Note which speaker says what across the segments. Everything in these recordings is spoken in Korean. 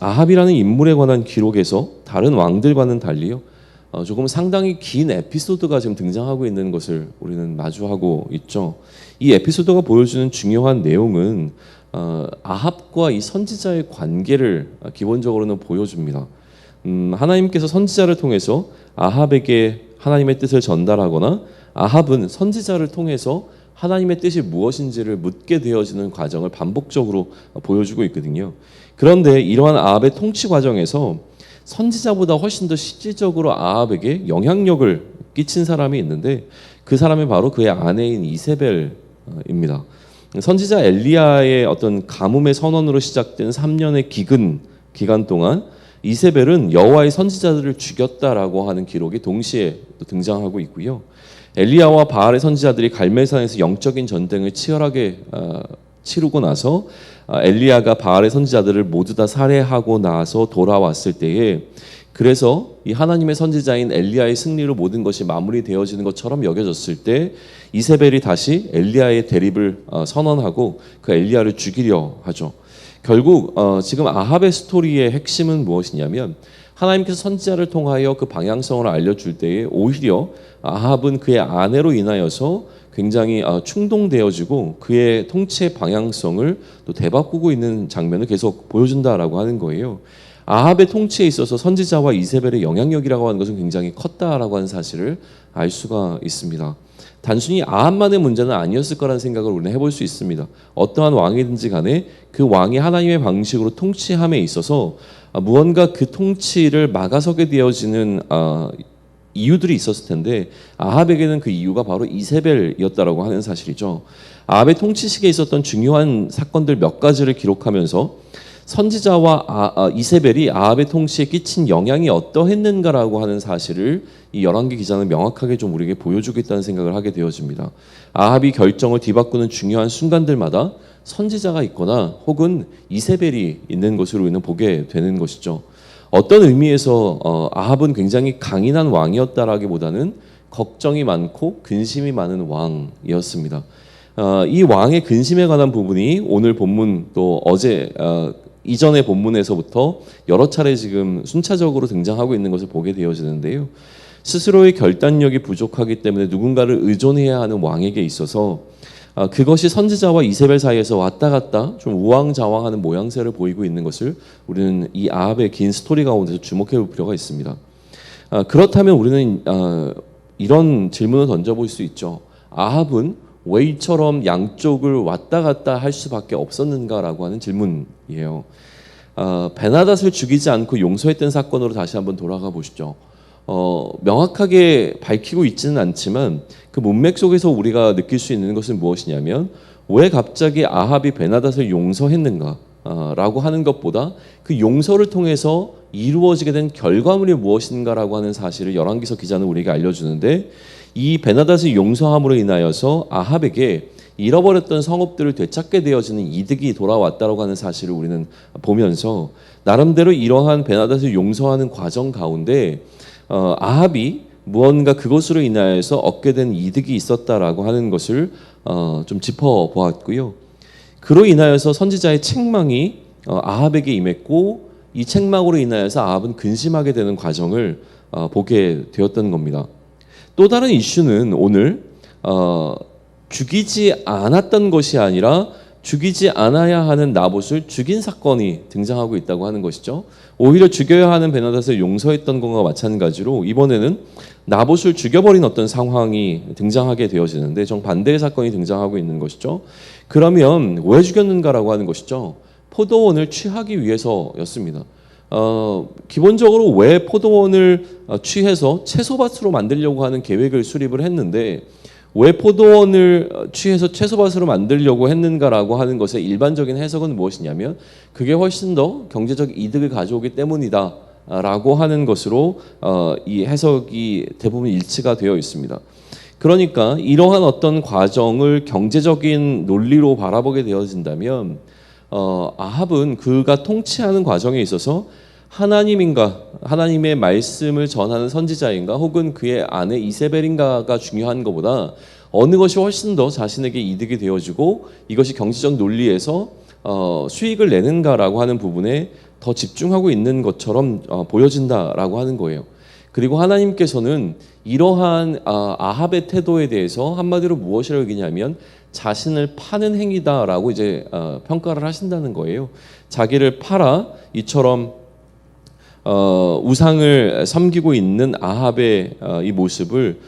Speaker 1: 아합이라는 인물에 관한 기록에서 다른 왕들과는 달리요, 조금 상당히 긴 에피소드가 지금 등장하고 있는 것을 우리는 마주하고 있죠. 이 에피소드가 보여주는 중요한 내용은 아합과 이 선지자의 관계를 기본적으로는 보여줍니다. 하나님께서 선지자를 통해서 아합에게 하나님의 뜻을 전달하거나 아합은 선지자를 통해서 하나님의 뜻이 무엇인지를 묻게 되어지는 과정을 반복적으로 보여주고 있거든요. 그런데 이러한 아합의 통치 과정에서 선지자보다 훨씬 더 실질적으로 아합에게 영향력을 끼친 사람이 있는데, 그 사람이 바로 그의 아내인 이세벨입니다. 선지자 엘리야의 어떤 가뭄의 선언으로 시작된 3년의 기간 동안 이세벨은 여호와의 선지자들을 죽였다라고 하는 기록이 동시에 등장하고 있고요. 엘리야와 바알의 선지자들이 갈멜산에서 영적인 전쟁을 치열하게 치르고 나서 엘리야가 바알의 선지자들을 모두 다 살해하고 나서 돌아왔을 때에, 그래서 이 하나님의 선지자인 엘리야의 승리로 모든 것이 마무리되어지는 것처럼 여겨졌을 때 이세벨이 다시 엘리야의 대립을 선언하고 그 엘리야를 죽이려 하죠. 결국 지금 아합의 스토리의 핵심은 무엇이냐면, 하나님께서 선지자를 통하여 그 방향성을 알려줄 때에 오히려 아합은 그의 아내로 인하여서 굉장히 충동되어지고 그의 통치의 방향성을 또 되바꾸고 있는 장면을 계속 보여준다라고 하는 거예요. 아합의 통치에 있어서 선지자와 이세벨의 영향력이라고 하는 것은 굉장히 컸다라고 하는 사실을 알 수가 있습니다. 단순히 아합만의 문제는 아니었을 거라는 생각을 우리는 해볼 수 있습니다. 어떠한 왕이든지 간에 그 왕이 하나님의 방식으로 통치함에 있어서 무언가 그 통치를 막아서게 되어지는 이유들이 있었을 텐데, 아합에게는 그 이유가 바로 이세벨이었다라고 하는 사실이죠. 아합의 통치식에 있었던 중요한 사건들 몇 가지를 기록하면서 선지자와 이세벨이 아합의 통치에 끼친 영향이 어떠했는가라고 하는 사실을 이 열왕기 기자는 명확하게 좀 우리에게 보여주겠다는 생각을 하게 되어집니다. 아합이 결정을 뒤바꾸는 중요한 순간들마다 선지자가 있거나 혹은 이세벨이 있는 것으로 우리는 보게 되는 것이죠. 어떤 의미에서 아합은 굉장히 강인한 왕이었다라기보다는 걱정이 많고 근심이 많은 왕이었습니다. 이 왕의 근심에 관한 부분이 오늘 본문 또 어제 이전의 본문에서부터 여러 차례 지금 순차적으로 등장하고 있는 것을 보게 되어지는데요. 스스로의 결단력이 부족하기 때문에 누군가를 의존해야 하는 왕에게 있어서 그것이 선지자와 이세벨 사이에서 왔다 갔다 좀 우왕좌왕하는 모양새를 보이고 있는 것을 우리는 이 아합의 긴 스토리 가운데서 주목해 볼 필요가 있습니다. 그렇다면 우리는 이런 질문을 던져볼 수 있죠. 아합은 왜 이처럼 양쪽을 왔다 갔다 할 수밖에 없었는가라고 하는 질문이에요. 베나닷을 죽이지 않고 용서했던 사건으로 다시 한번 돌아가 보시죠. 명확하게 밝히고 있지는 않지만 그 문맥 속에서 우리가 느낄 수 있는 것은 무엇이냐면, 왜 갑자기 아합이 베나닷을 용서했는가 라고 하는 것보다 그 용서를 통해서 이루어지게 된 결과물이 무엇인가라고 하는 사실을 열왕기서 기자는 우리에게 알려주는데, 이 베나닷의 용서함으로 인하여서 아합에게 잃어버렸던 성읍들을 되찾게 되어지는 이득이 돌아왔다고 하는 사실을 우리는 보면서, 나름대로 이러한 베나닷을 용서하는 과정 가운데 아합이 무언가 그것으로 인하여서 얻게 된 이득이 있었다라고 하는 것을 좀 짚어보았고요. 그로 인하여서 선지자의 책망이 아합에게 임했고, 이 책망으로 인하여서 아합은 근심하게 되는 과정을 보게 되었던 겁니다. 또 다른 이슈는 오늘 죽이지 않았던 것이 아니라 죽이지 않아야 하는 나봇을 죽인 사건이 등장하고 있다고 하는 것이죠. 오히려 죽여야 하는 베나닷을 용서했던 것과 마찬가지로 이번에는 나봇을 죽여버린 어떤 상황이 등장하게 되어지는데, 정반대의 사건이 등장하고 있는 것이죠. 그러면 왜 죽였는가라고 하는 것이죠. 포도원을 취하기 위해서였습니다. 기본적으로 왜 포도원을 취해서 채소밭으로 만들려고 하는 계획을 수립을 했는데, 왜 포도원을 취해서 채소밭으로 만들려고 했는가라고 하는 것의 일반적인 해석은 무엇이냐면, 그게 훨씬 더 경제적 이득을 가져오기 때문이다 라고 하는 것으로 이 해석이 대부분 일치가 되어 있습니다. 그러니까 이러한 어떤 과정을 경제적인 논리로 바라보게 되어진다면, 아합은 그가 통치하는 과정에 있어서 하나님인가, 하나님의 말씀을 전하는 선지자인가, 혹은 그의 아내 이세벨인가가 중요한 것보다 어느 것이 훨씬 더 자신에게 이득이 되어지고 이것이 경제적 논리에서 수익을 내는가라고 하는 부분에 더 집중하고 있는 것처럼 보여진다라고 하는 거예요. 그리고 하나님께서는 이러한 아합의 태도에 대해서 한마디로 무엇이라고 얘기냐면 자신을 파는 행위다라고 이제 평가를 하신다는 거예요. 자기를 팔아 이처럼 우상을 섬기고 있는 아합의 이 모습을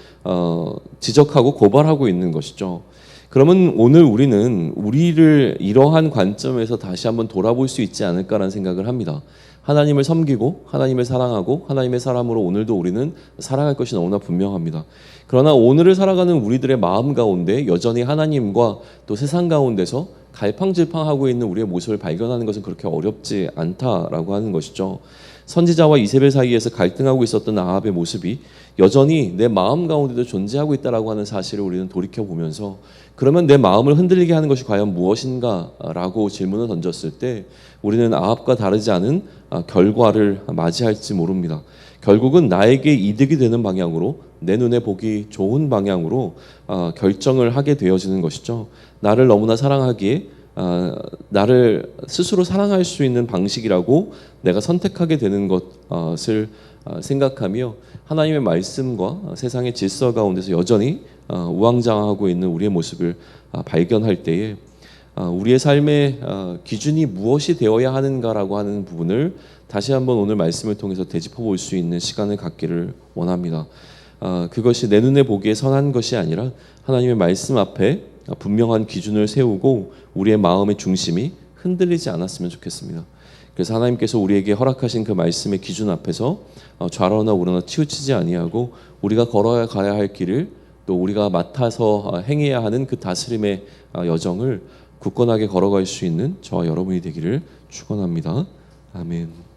Speaker 1: 지적하고 고발하고 있는 것이죠. 그러면 오늘 우리는 우리를 이러한 관점에서 다시 한번 돌아볼 수 있지 않을까라는 생각을 합니다. 하나님을 섬기고 하나님을 사랑하고 하나님의 사람으로 오늘도 우리는 살아갈 것이 너무나 분명합니다. 그러나 오늘을 살아가는 우리들의 마음 가운데 여전히 하나님과 또 세상 가운데서 갈팡질팡하고 있는 우리의 모습을 발견하는 것은 그렇게 어렵지 않다라고 하는 것이죠. 선지자와 이세벨 사이에서 갈등하고 있었던 아합의 모습이 여전히 내 마음 가운데도 존재하고 있다라고 하는 사실을 우리는 돌이켜 보면서 그러면 내 마음을 흔들리게 하는 것이 과연 무엇인가라고 질문을 던졌을 때 우리는 아합과 다르지 않은 결과를 맞이할지 모릅니다. 결국은 나에게 이득이 되는 방향으로 내 눈에 보기 좋은 방향으로 결정을 하게 되어지는 것이죠. 나를 너무나 사랑하기에 나를 스스로 사랑할 수 있는 방식이라고 내가 선택하게 되는 것을 생각하며 하나님의 말씀과 세상의 질서 가운데서 여전히 우왕좌왕하고 있는 우리의 모습을 발견할 때에 우리의 삶의 기준이 무엇이 되어야 하는가라고 하는 부분을 다시 한번 오늘 말씀을 통해서 되짚어 볼 수 있는 시간을 갖기를 원합니다. 그것이 내 눈에 보기에 선한 것이 아니라 하나님의 말씀 앞에 분명한 기준을 세우고 우리의 마음의 중심이 흔들리지 않았으면 좋겠습니다. 그래서 하나님께서 우리에게 허락하신 그 말씀의 기준 앞에서 좌로나 우로나 치우치지 아니하고 우리가 걸어야 가야 할 길을 또 우리가 맡아서 행해야 하는 그 다스림의 여정을 굳건하게 걸어갈 수 있는 저와 여러분이 되기를 축원합니다. 아멘.